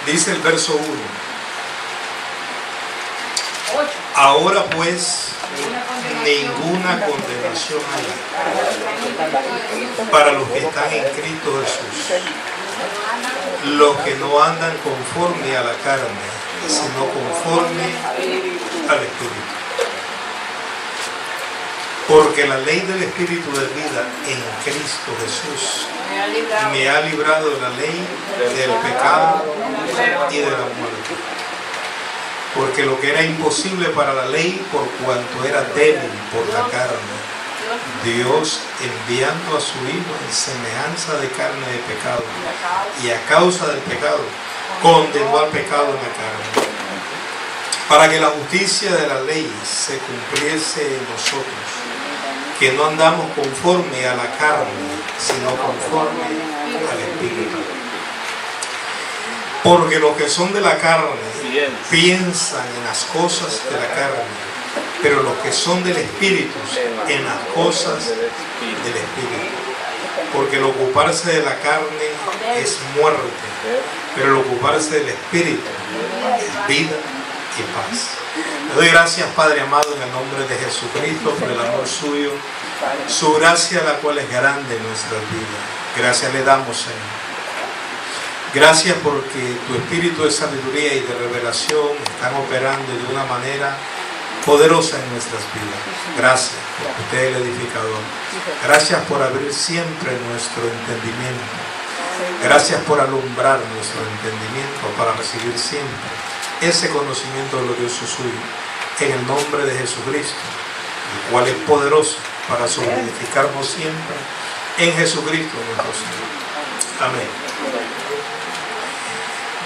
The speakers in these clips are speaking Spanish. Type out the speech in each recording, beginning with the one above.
Dice el verso 1. Ahora pues, ninguna condenación hay para los que están en Cristo Jesús, los que no andan conforme a la carne, sino conforme al Espíritu. Porque la ley del Espíritu de vida en Cristo Jesús me ha librado de la ley del pecado y de la muerte. Porque lo que era imposible para la ley, por cuanto era débil por la carne, Dios, enviando a su Hijo en semejanza de carne de pecado, y a causa del pecado, condenó al pecado en la carne, para que la justicia de la ley se cumpliese en nosotros, que no andamos conforme a la carne, sino conforme al Espíritu. Porque los que son de la carne piensan en las cosas de la carne, pero los que son del Espíritu en las cosas del Espíritu. Porque el ocuparse de la carne es muerte, pero el ocuparse del Espíritu es vida y paz. Le doy gracias, Padre amado, en el nombre de Jesucristo, por el amor suyo, su gracia, la cual es grande en nuestras vidas. Gracias le damos, Señor. Gracias porque tu espíritu de sabiduría y de revelación están operando de una manera poderosa en nuestras vidas. Gracias porque usted es el edificador. Gracias por abrir siempre nuestro entendimiento. Gracias por alumbrar nuestro entendimiento para recibir siempre ese conocimiento glorioso suyo, en el nombre de Jesucristo, el cual es poderoso para solidificarnos siempre en Jesucristo nuestro Señor. Amén.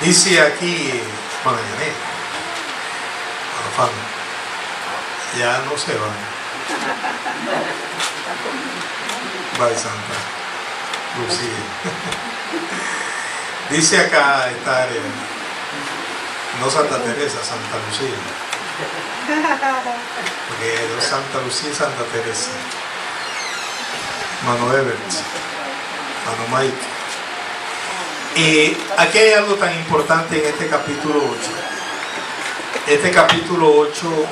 Dice aquí, bueno, ya no se van. Bye, Santa Lucía. Dice acá esta área, no Santa Teresa, Santa Lucía. Porque es Santa Lucía y Santa Teresa. Mano Everett, Mano Mike. Y aquí hay algo tan importante en este capítulo 8. Este capítulo 8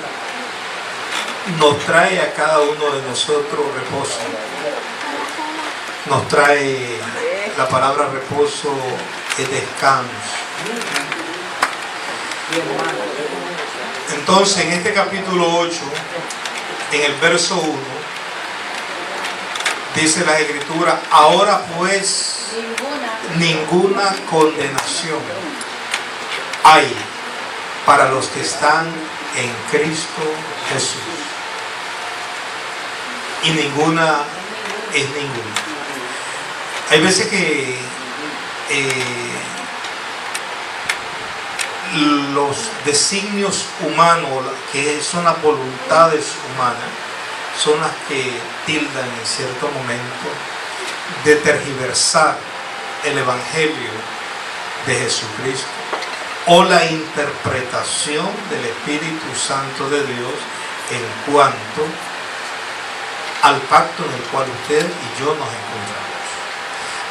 nos trae a cada uno de nosotros reposo. Nos trae, la palabra reposo es descanso. Entonces, en este capítulo 8, en el verso 1, dice la Escritura: ahora pues ninguna condenación hay para los que están en Cristo Jesús. Y ninguna es ninguna. Hay veces que los designios humanos, que son las voluntades humanas, son las que tildan en cierto momento de tergiversar el Evangelio de Jesucristo o la interpretación del Espíritu Santo de Dios en cuanto al pacto en el cual usted y yo nos encontramos.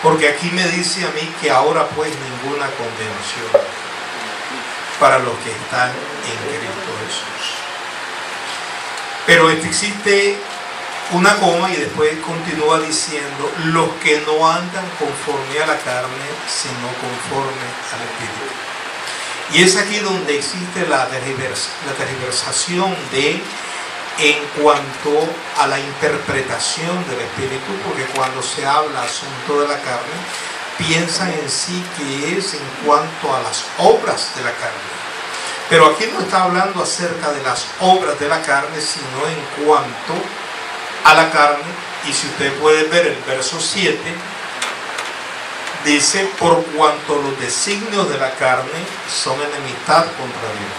Porque aquí me dice a mí que ahora pues ninguna condenación para los que están en Cristo Jesús. Pero existe una coma y después continúa diciendo: los que no andan conforme a la carne, sino conforme al Espíritu. Y es aquí donde existe la tergiversación en cuanto a la interpretación del Espíritu, porque cuando se habla asunto de la carne, piensan en sí que es en cuanto a las obras de la carne. Pero aquí no está hablando acerca de las obras de la carne, sino en cuanto a la carne. Y si usted puede ver el verso 7, dice: por cuanto los designios de la carne son enemistad contra Dios.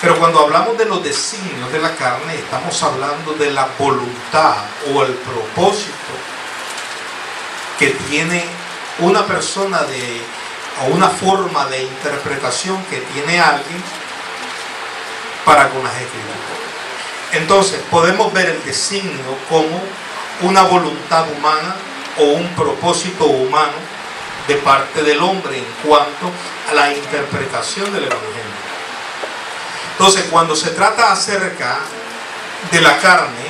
Pero cuando hablamos de los designios de la carne, estamos hablando de la voluntad o el propósito que tiene una persona o una forma de interpretación que tiene alguien para con las Escrituras. Entonces podemos ver el designio como una voluntad humana o un propósito humano de parte del hombre en cuanto a la interpretación del Evangelio. Entonces, cuando se trata acerca de la carne,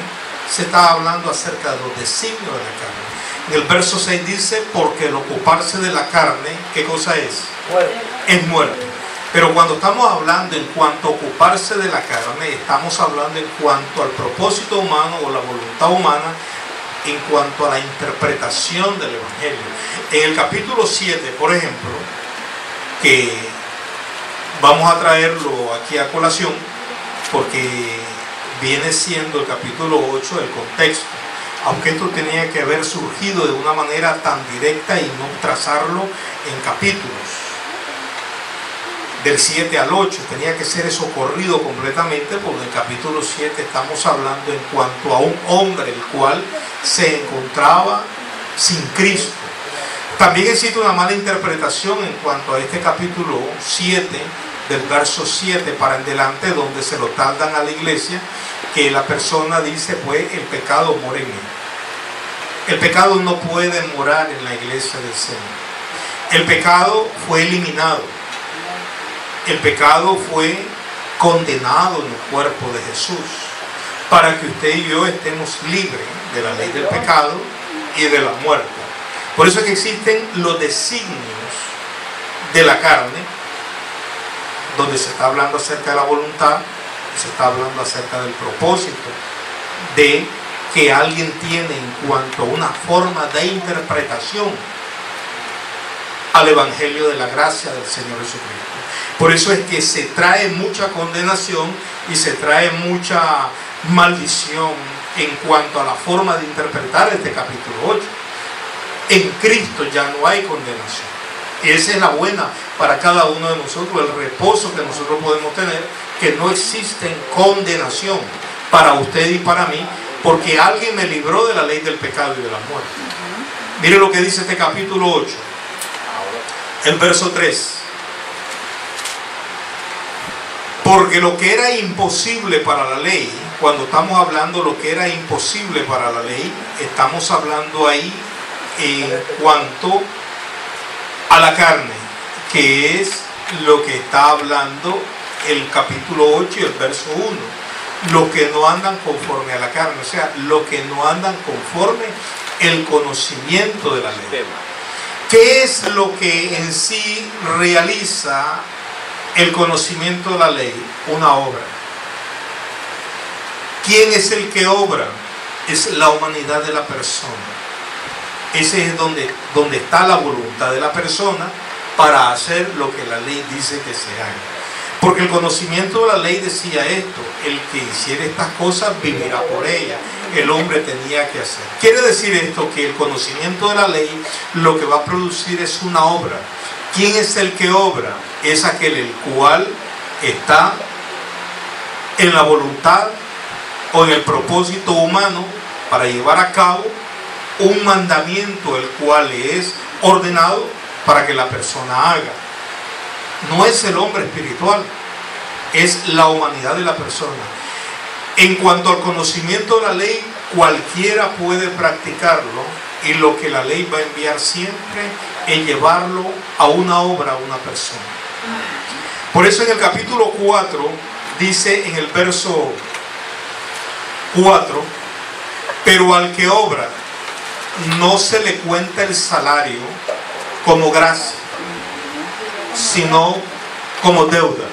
se está hablando acerca de los designios de la carne. En el verso 6 dice, porque el ocuparse de la carne, ¿qué cosa es? Muerte. Es muerte. Pero cuando estamos hablando en cuanto a ocuparse de la carne, estamos hablando en cuanto al propósito humano o la voluntad humana, en cuanto a la interpretación del Evangelio. En el capítulo 7, por ejemplo, que vamos a traerlo aquí a colación, porque viene siendo el capítulo 8 el contexto, aunque esto tenía que haber surgido de una manera tan directa y no trazarlo en capítulos. Del 7 al 8 tenía que ser eso corrido completamente, porque en el capítulo 7 estamos hablando en cuanto a un hombre el cual se encontraba sin Cristo. También existe una mala interpretación en cuanto a este capítulo 7, del verso 7 para en delante, donde se lo tardan a la iglesia, que la persona dice, pues el pecado mora en mí. El pecado no puede morar en la iglesia del Señor. El pecado fue eliminado. El pecado fue condenado en el cuerpo de Jesús, para que usted y yo estemos libres de la ley del pecado y de la muerte. Por eso es que existen los designios de la carne, donde se está hablando acerca de la voluntad, se está hablando acerca del propósito de que alguien tiene en cuanto a una forma de interpretación al Evangelio de la gracia del Señor Jesucristo. Por eso es que se trae mucha condenación y se trae mucha maldición en cuanto a la forma de interpretar este capítulo 8. En Cristo ya no hay condenación. Y esa es la buena para cada uno de nosotros, el reposo que nosotros podemos tener, que no existe condenación para usted y para mí, porque alguien me libró de la ley del pecado y de la muerte. Mire lo que dice este capítulo 8, el verso 3. Porque lo que era imposible para la ley, cuando estamos hablando de lo que era imposible para la ley, estamos hablando ahí en cuanto a la carne, que es lo que está hablando el capítulo 8 y el verso 1. Los que no andan conforme a la carne, o sea, los que no andan conforme el conocimiento de la ley. ¿Qué es lo que en sí realiza el conocimiento de la ley? Una obra. ¿Quién es el que obra? Es la humanidad de la persona. Ese es donde está la voluntad de la persona para hacer lo que la ley dice que se haga. Porque el conocimiento de la ley decía esto: el que hiciera estas cosas vivirá por ellas. El hombre tenía que hacer. Quiere decir esto que el conocimiento de la ley lo que va a producir es una obra. ¿Quién es el que obra? Es aquel el cual está en la voluntad o en el propósito humano para llevar a cabo un mandamiento el cual le es ordenado para que la persona haga. No es el hombre espiritual, es la humanidad de la persona. En cuanto al conocimiento de la ley, cualquiera puede practicarlo, y lo que la ley va a enviar siempre es llevarlo a una obra, a una persona. Por eso en el capítulo 4 dice en el verso 4: pero al que obra no se le cuenta el salario como gracia, sino como deuda.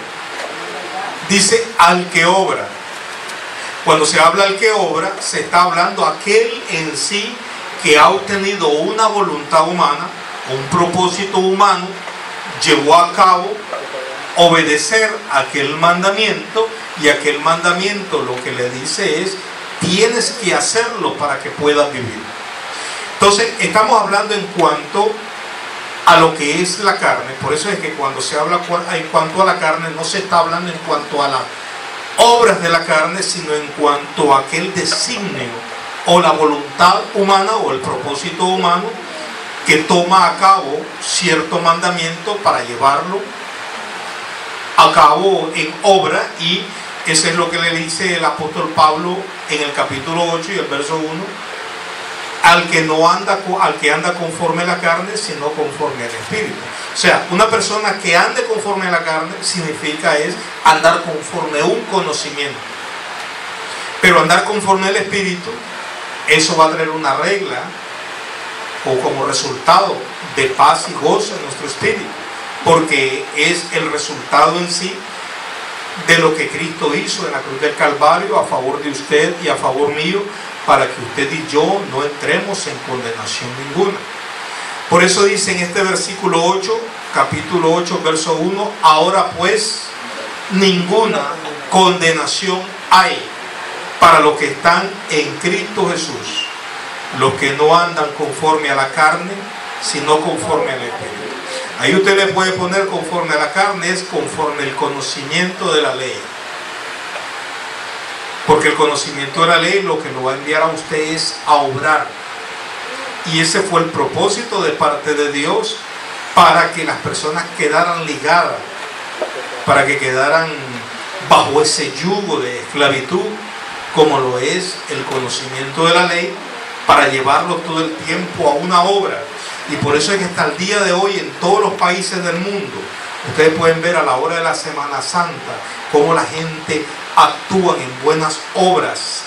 Dice al que obra. Cuando se habla al que obra, se está hablando aquel en sí que ha obtenido una voluntad humana, un propósito humano, llevó a cabo obedecer aquel mandamiento, y aquel mandamiento lo que le dice es: tienes que hacerlo para que puedas vivir. Entonces estamos hablando en cuanto a lo que es la carne. Por eso es que cuando se habla en cuanto a la carne, no se está hablando en cuanto a las obras de la carne, sino en cuanto a aquel designio o la voluntad humana o el propósito humano que toma a cabo cierto mandamiento para llevarlo a cabo en obra. Y eso es lo que le dice el apóstol Pablo en el capítulo 8 y el verso 1: al que anda conforme a la carne, sino conforme al Espíritu. O sea, una persona que ande conforme a la carne significa es andar conforme a un conocimiento. Pero andar conforme al Espíritu, eso va a traer una regla o como resultado de paz y gozo en nuestro espíritu, porque es el resultado en sí de lo que Cristo hizo en la cruz del Calvario a favor de usted y a favor mío, para que usted y yo no entremos en condenación ninguna. Por eso dice en este versículo 8, capítulo 8, verso 1, ahora pues ninguna condenación hay para los que están en Cristo Jesús, los que no andan conforme a la carne, sino conforme al Espíritu. Ahí usted le puede poner conforme a la carne, es conforme el conocimiento de la ley. Porque el conocimiento de la ley lo que lo va a enviar a usted es a obrar. Y ese fue el propósito de parte de Dios, para que las personas quedaran ligadas, para que quedaran bajo ese yugo de esclavitud, como lo es el conocimiento de la ley, para llevarlo todo el tiempo a una obra. Y por eso es que hasta el día de hoy en todos los países del mundo, ustedes pueden ver a la hora de la Semana Santa cómo la gente actúa en buenas obras.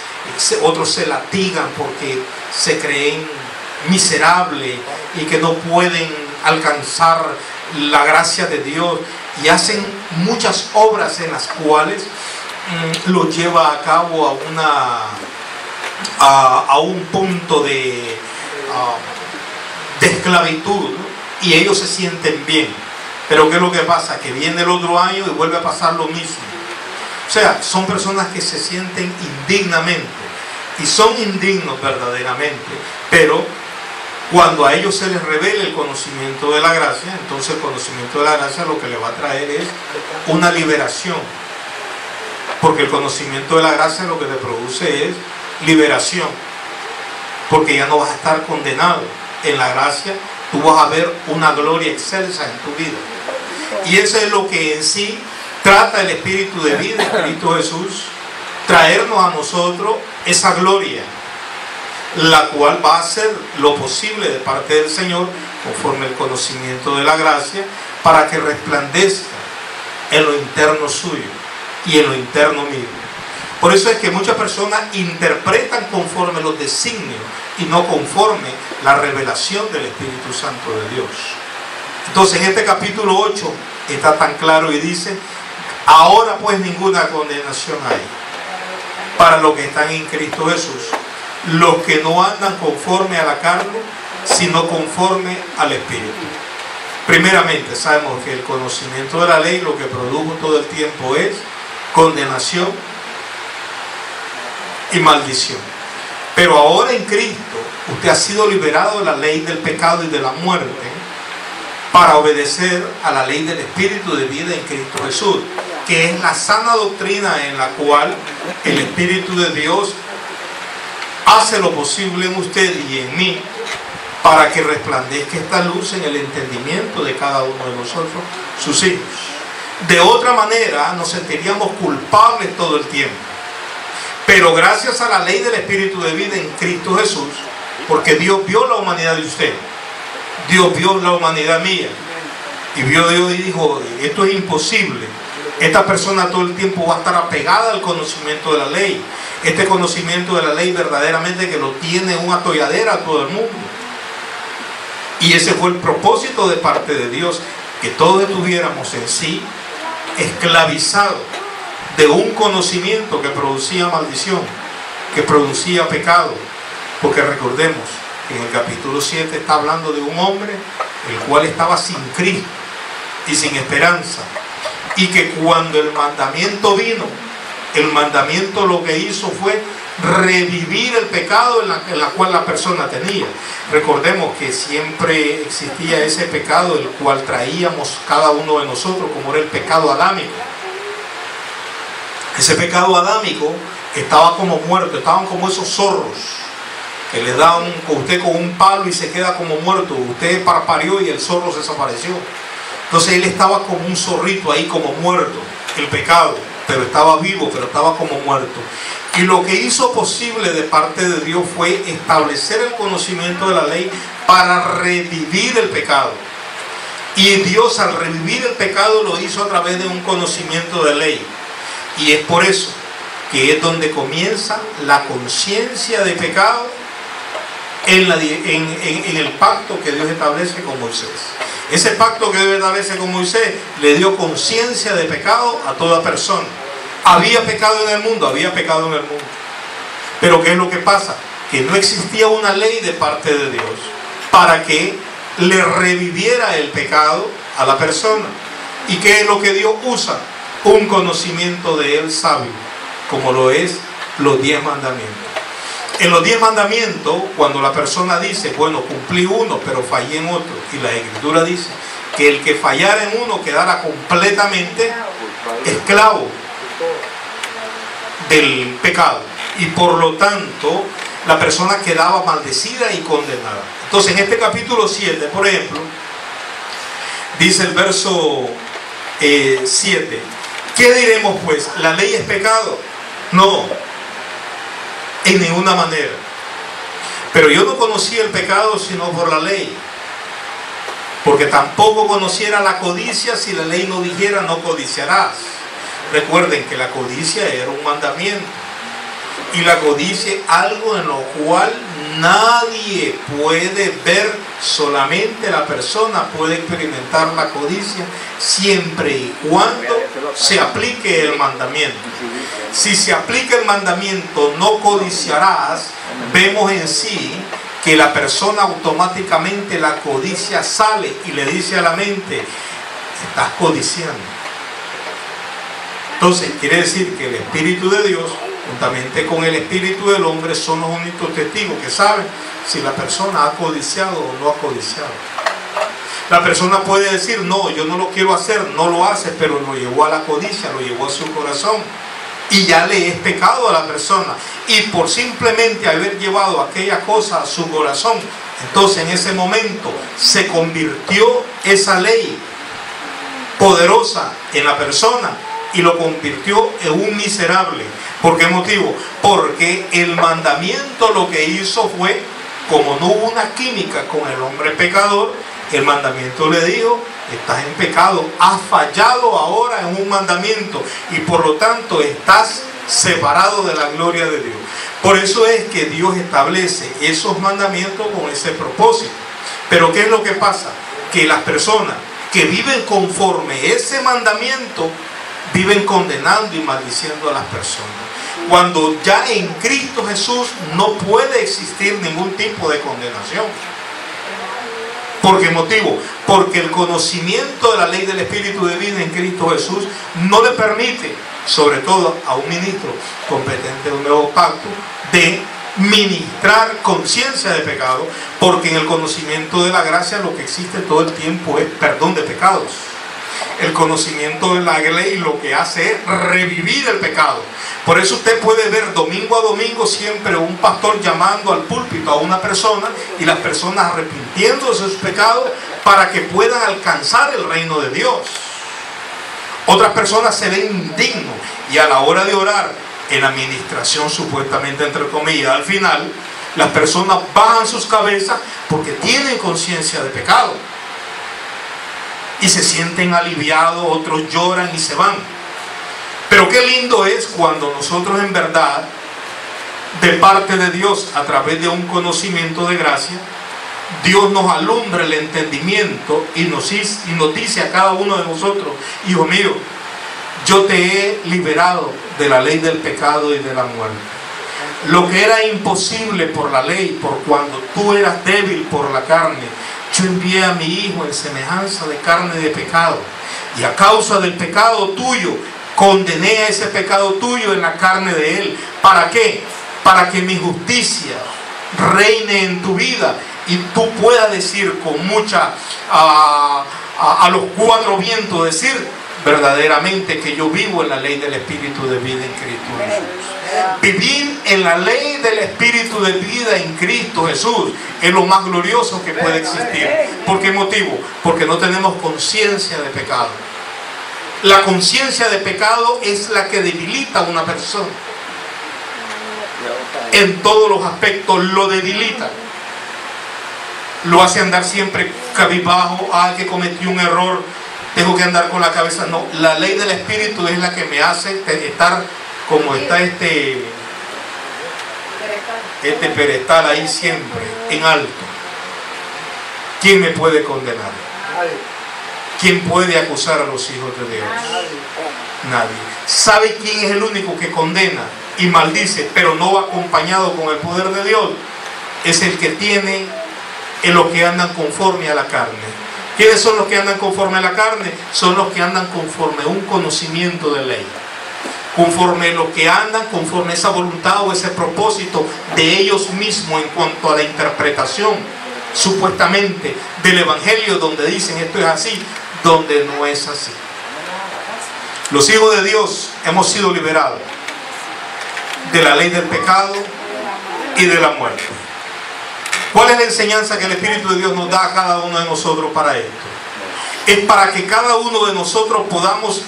Otros se latigan porque se creen miserables y que no pueden alcanzar la gracia de Dios, y hacen muchas obras en las cuales lo lleva a cabo a un punto de esclavitud, ¿no? Y ellos se sienten bien. Pero ¿qué es lo que pasa? Que viene el otro año y vuelve a pasar lo mismo. O sea, son personas que se sienten indignamente, y son indignos verdaderamente, pero cuando a ellos se les revela el conocimiento de la gracia, entonces el conocimiento de la gracia lo que le va a traer es una liberación. Porque el conocimiento de la gracia lo que te produce es liberación, porque ya no vas a estar condenado. En la gracia tú vas a ver una gloria excelsa en tu vida, y eso es lo que en sí trata el Espíritu de vida en Cristo Jesús, traernos a nosotros esa gloria, la cual va a hacer lo posible de parte del Señor, conforme el conocimiento de la gracia, para que resplandezca en lo interno suyo y en lo interno mío. Por eso es que muchas personas interpretan conforme los designios y no conforme la revelación del Espíritu Santo de Dios. Entonces en este capítulo 8 está tan claro y dice: ahora pues ninguna condenación hay para los que están en Cristo Jesús, los que no andan conforme a la carne, sino conforme al Espíritu. Primeramente sabemos que el conocimiento de la ley lo que produjo todo el tiempo es condenación y maldición. Pero ahora en Cristo usted ha sido liberado de la ley del pecado y de la muerte, para obedecer a la ley del Espíritu de vida en Cristo Jesús, que es la sana doctrina en la cual el Espíritu de Dios hace lo posible en usted y en mí, para que resplandezca esta luz en el entendimiento de cada uno de nosotros, sus hijos. De otra manera nos sentiríamos culpables todo el tiempo. Pero gracias a la ley del Espíritu de vida en Cristo Jesús, porque Dios vio la humanidad de usted, Dios vio la humanidad mía, y vio Dios y dijo: esto es imposible. Esta persona todo el tiempo va a estar apegada al conocimiento de la ley. Este conocimiento de la ley verdaderamente que lo tiene una atolladera a todo el mundo. Y ese fue el propósito de parte de Dios, que todos estuviéramos en sí esclavizados de un conocimiento que producía maldición, que producía pecado. Porque recordemos que en el capítulo 7 está hablando de un hombre el cual estaba sin Cristo y sin esperanza, y que cuando el mandamiento vino, el mandamiento lo que hizo fue revivir el pecado en la cual la persona tenía. Recordemos que siempre existía ese pecado el cual traíamos cada uno de nosotros, como era el pecado adámico. Ese pecado adámico estaba como muerto, estaban como esos zorros que le dan a usted con un palo y se queda como muerto. Usted parpadeó y el zorro desapareció. Entonces él estaba como un zorrito ahí, como muerto, el pecado. pero estaba vivo, pero estaba como muerto. Y lo que hizo posible de parte de Dios fue establecer el conocimiento de la ley para revivir el pecado. Y Dios, al revivir el pecado, lo hizo a través de un conocimiento de ley. Y es por eso que es donde comienza la conciencia de pecado en el pacto que Dios establece con Moisés. Ese pacto que Dios establece con Moisés le dio conciencia de pecado a toda persona. Había pecado en el mundo, había pecado en el mundo. Pero ¿qué es lo que pasa? Que no existía una ley de parte de Dios para que le reviviera el pecado a la persona. ¿Y qué es lo que Dios usa? Un conocimiento de Él sabio, como lo es los 10 mandamientos. En los 10 mandamientos, cuando la persona dice, bueno, cumplí uno, pero fallé en otro, y la Escritura dice que el que fallara en uno quedara completamente esclavo del pecado, y por lo tanto la persona quedaba maldecida y condenada. Entonces, en este capítulo 7, por ejemplo, dice el verso 7, ¿qué diremos pues? ¿La ley es pecado? No, en ninguna manera. Pero yo no conocía el pecado sino por la ley, porque tampoco conociera la codicia si la ley no dijera no codiciarás. Recuerden que la codicia era un mandamiento, y la codicia es algo en lo cual nadie puede ver, solamente la persona puede experimentar la codicia siempre y cuando se aplique el mandamiento. Si se aplica el mandamiento no codiciarás, vemos en sí que la persona automáticamente, la codicia sale y le dice a la mente, estás codiciando. Entonces quiere decir que el Espíritu de Dios, juntamente con el espíritu del hombre, son los únicos testigos que saben si la persona ha codiciado o no ha codiciado. La persona puede decir, no, yo no lo quiero hacer, no lo hace, pero lo llevó a la codicia, lo llevó a su corazón, y ya le es pecado a la persona. Y por simplemente haber llevado aquella cosa a su corazón, entonces en ese momento se convirtió esa ley poderosa en la persona y lo convirtió en un miserable. ¿Por qué motivo? Porque el mandamiento lo que hizo fue, como no hubo una química con el hombre pecador, el mandamiento le dijo, estás en pecado, has fallado ahora en un mandamiento y por lo tanto estás separado de la gloria de Dios. Por eso es que Dios establece esos mandamientos con ese propósito. Pero ¿qué es lo que pasa? Que las personas que viven conforme ese mandamiento viven condenando y maldiciendo a las personas, cuando ya en Cristo Jesús no puede existir ningún tipo de condenación. ¿Por qué motivo? Porque el conocimiento de la ley del Espíritu de vida en Cristo Jesús no le permite, sobre todo a un ministro competente de un nuevo pacto, de ministrar conciencia de pecado, porque en el conocimiento de la gracia lo que existe todo el tiempo es perdón de pecados. El conocimiento de la ley lo que hace es revivir el pecado. Por eso usted puede ver domingo a domingo siempre un pastor llamando al púlpito a una persona y las personas arrepintiéndose de sus pecados para que puedan alcanzar el reino de Dios. Otras personas se ven indignos y a la hora de orar en la administración, supuestamente entre comillas, al final las personas bajan sus cabezas porque tienen conciencia de pecado y se sienten aliviados, otros lloran y se van. Pero qué lindo es cuando nosotros en verdad, de parte de Dios, a través de un conocimiento de gracia, Dios nos alumbra el entendimiento y nos dice a cada uno de nosotros, hijo mío, yo te he liberado de la ley del pecado y de la muerte. Lo que era imposible por la ley, por cuando tú eras débil por la carne, yo envié a mi hijo en semejanza de carne de pecado, y a causa del pecado tuyo condené a ese pecado tuyo en la carne de él. ¿Para qué? Para que mi justicia reine en tu vida y tú puedas decir con mucha a los cuatro vientos, decir verdaderamente que yo vivo en la ley del Espíritu de vida en Cristo Jesús. Vivir en la ley del Espíritu de vida en Cristo Jesús es lo más glorioso que puede existir. ¿Por qué motivo? Porque no tenemos conciencia de pecado. La conciencia de pecado es la que debilita a una persona. En todos los aspectos lo debilita. Lo hace andar siempre cabizbajo. Que cometí un error, tengo que andar con la cabeza. No, la ley del Espíritu es la que me hace estar como está este pedestal ahí siempre, en alto. ¿Quién me puede condenar? ¿Quién puede acusar a los hijos de Dios? Nadie. ¿Sabe quién es el único que condena y maldice, pero no va acompañado con el poder de Dios? Es el que tiene en lo que andan conforme a la carne. ¿Quiénes son los que andan conforme a la carne? Son los que andan conforme a un conocimiento de ley. Conforme lo que andan, conforme esa voluntad o ese propósito de ellos mismos en cuanto a la interpretación, supuestamente, del Evangelio, donde dicen esto es así, donde no es así. Los hijos de Dios hemos sido liberados de la ley del pecado y de la muerte. ¿Cuál es la enseñanza que el Espíritu de Dios nos da a cada uno de nosotros para esto? Es para que cada uno de nosotros podamos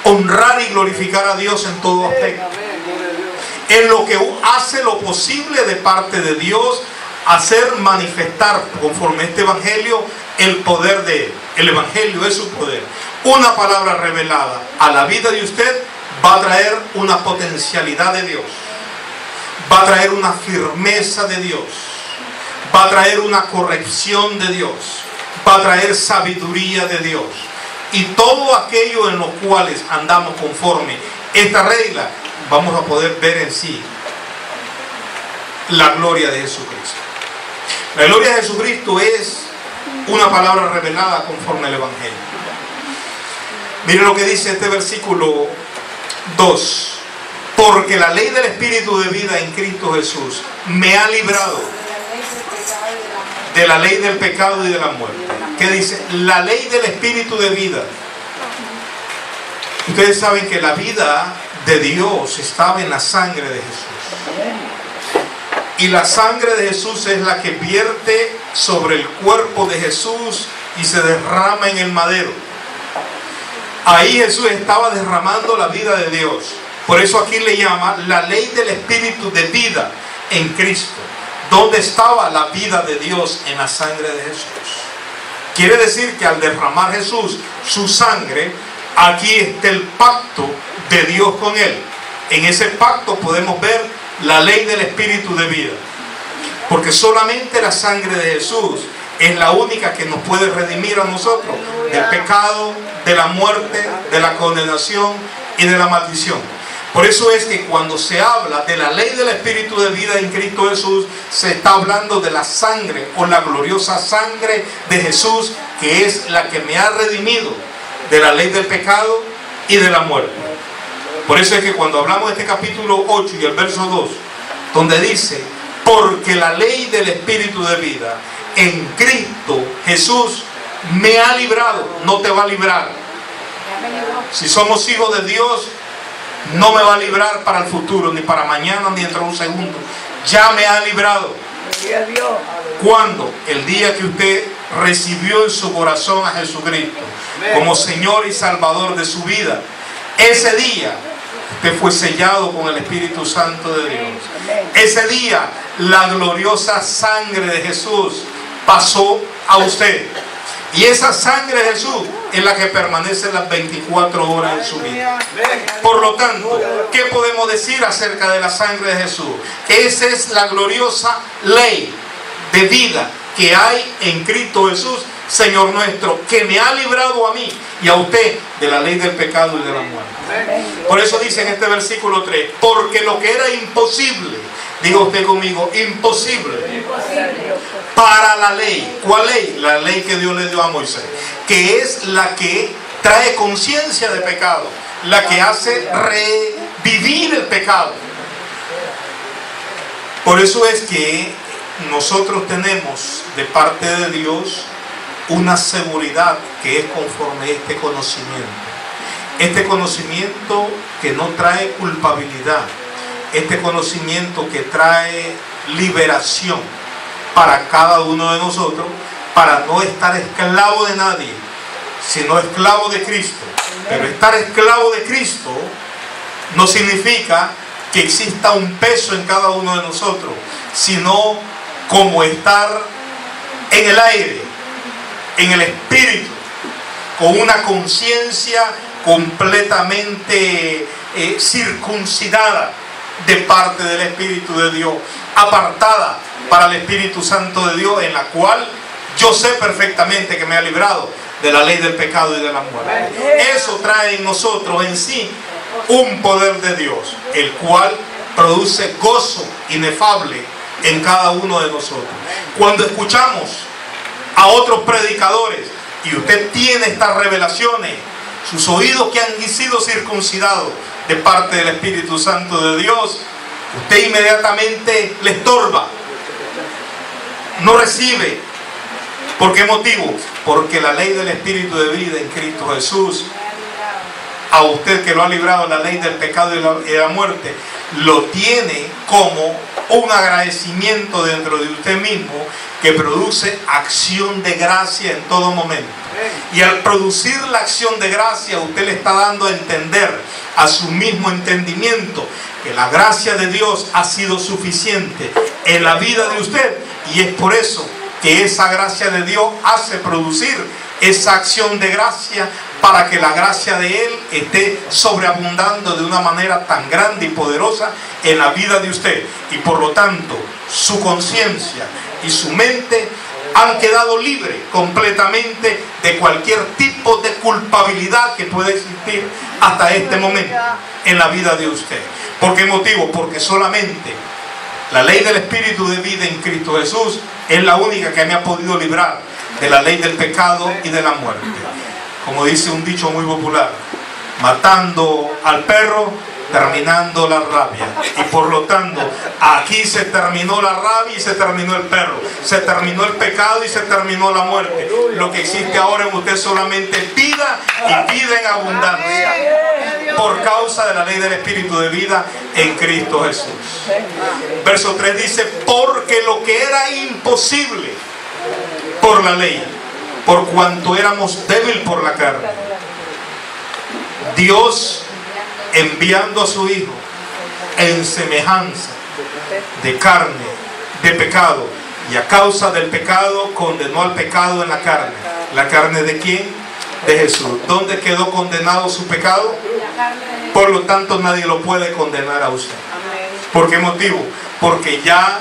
honrar y glorificar a Dios en todo aspecto. En lo que hace lo posible de parte de Dios, hacer manifestar conforme a este Evangelio el poder de Él. El Evangelio es su poder. Una palabra revelada a la vida de usted va a traer una potencialidad de Dios. Va a traer una firmeza de Dios. Va a traer una corrección de Dios. Va a traer sabiduría de Dios. Y todo aquello en los cuales andamos conforme esta regla, vamos a poder ver en sí la gloria de Jesucristo. La gloria de Jesucristo es una palabra revelada conforme al Evangelio. Miren lo que dice este versículo 2. Porque la ley del Espíritu de vida en Cristo Jesús me ha librado de la ley del pecado y de la muerte. ¿Qué dice? La ley del Espíritu de vida. Ustedes saben que la vida de Dios estaba en la sangre de Jesús. Y la sangre de Jesús es la que vierte sobre el cuerpo de Jesús y se derrama en el madero. Ahí Jesús estaba derramando la vida de Dios. Por eso aquí le llama la ley del Espíritu de vida en Cristo. ¿Dónde estaba la vida de Dios? En la sangre de Jesús. Quiere decir que al derramar Jesús su sangre, aquí está el pacto de Dios con Él. En ese pacto podemos ver la ley del Espíritu de vida. Porque solamente la sangre de Jesús es la única que nos puede redimir a nosotros del pecado, de la muerte, de la condenación y de la maldición. Por eso es que cuando se habla de la ley del Espíritu de vida en Cristo Jesús, se está hablando de la sangre o la gloriosa sangre de Jesús, que es la que me ha redimido de la ley del pecado y de la muerte. Por eso es que cuando hablamos de este capítulo 8 y el verso 2, donde dice, porque la ley del Espíritu de vida en Cristo Jesús me ha librado, no te va a librar. Si somos hijos de Dios, no me va a librar para el futuro, ni para mañana, ni dentro de un segundo. Ya me ha librado. ¿Cuándo? El día que usted recibió en su corazón a Jesucristo como Señor y Salvador de su vida. Ese día usted fue sellado con el Espíritu Santo de Dios. Ese día la gloriosa sangre de Jesús pasó a usted. Y esa sangre de Jesús es la que permanece las 24 horas en su vida. Por lo tanto, ¿qué podemos decir acerca de la sangre de Jesús? Que esa es la gloriosa ley de vida que hay en Cristo Jesús, Señor nuestro, que me ha librado a mí y a usted de la ley del pecado y de la muerte. Por eso dice en este versículo 3, porque lo que era imposible, diga usted conmigo, imposible para la ley. ¿Cuál ley? La ley que Dios le dio a Moisés, que es la que trae conciencia de pecado, la que hace revivir el pecado. Por eso es que nosotros tenemos de parte de Dios una seguridad que es conforme a este conocimiento. Este conocimiento que no trae culpabilidad, este conocimiento que trae liberación para cada uno de nosotros, para no estar esclavo de nadie, sino esclavo de Cristo. Pero estar esclavo de Cristo no significa que exista un peso en cada uno de nosotros, sino como estar en el aire, en el espíritu, con una conciencia completamente circuncidada de parte del Espíritu de Dios, apartada para el Espíritu Santo de Dios, en la cual yo sé perfectamente que me ha librado de la ley del pecado y de la muerte. Eso trae en nosotros en sí un poder de Dios, el cual produce gozo inefable en cada uno de nosotros. Cuando escuchamos a otros predicadores y usted tiene estas revelaciones, sus oídos que han sido circuncidados de parte del Espíritu Santo de Dios, usted inmediatamente le estorba, no recibe. ¿Por qué motivo? Porque la ley del Espíritu de vida en Cristo Jesús, a usted que lo ha librado de la ley del pecado y la muerte, lo tiene como un agradecimiento dentro de usted mismo, que produce acción de gracia en todo momento. Y al producir la acción de gracia, usted le está dando a entender a su mismo entendimiento que la gracia de Dios ha sido suficiente en la vida de usted, y es por eso que esa gracia de Dios hace producir esa acción de gracia, para que la gracia de Él esté sobreabundando de una manera tan grande y poderosa en la vida de usted. Y por lo tanto, su conciencia y su mente han quedado libres completamente de cualquier tipo de culpabilidad que pueda existir hasta este momento en la vida de usted. ¿Por qué motivo? Porque solamente la ley del Espíritu de vida en Cristo Jesús es la única que me ha podido librar de la ley del pecado y de la muerte. Como dice un dicho muy popular, matando al perro, terminando la rabia. Y por lo tanto, aquí se terminó la rabia y se terminó el perro, se terminó el pecado y se terminó la muerte. Lo que existe ahora en usted es solamente vida, y vida en abundancia, por causa de la ley del Espíritu de vida en Cristo Jesús. Verso 3 dice: porque lo que era imposible por la ley, por cuanto éramos débiles por la carne, Dios, enviando a su Hijo en semejanza de carne, de pecado, y a causa del pecado condenó al pecado en la carne. ¿La carne de quién? De Jesús. ¿Dónde quedó condenado su pecado? Por lo tanto, nadie lo puede condenar a usted. ¿Por qué motivo? Porque ya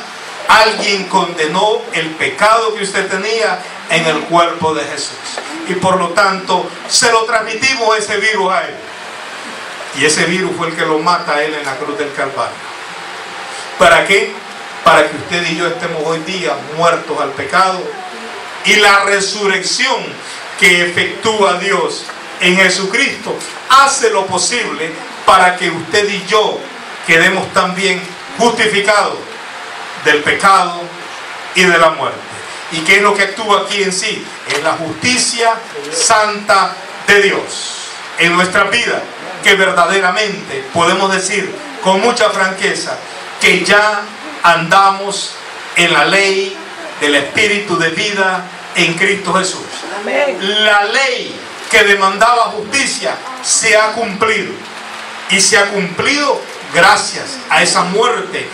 alguien condenó el pecado que usted tenía en el cuerpo de Jesús, y por lo tanto se lo transmitimos ese virus a Él, y ese virus fue el que lo mata a Él en la cruz del Calvario. ¿Para qué? Para que usted y yo estemos hoy día muertos al pecado, y la resurrección que efectúa Dios en Jesucristo hace lo posible para que usted y yo quedemos también justificados del pecado y de la muerte. ¿Y qué es lo que actúa aquí en sí? Es la justicia santa de Dios en nuestra vida, que verdaderamente podemos decir con mucha franqueza que ya andamos en la ley del Espíritu de vida en Cristo Jesús. La ley que demandaba justicia se ha cumplido, y se ha cumplido gracias a esa muerte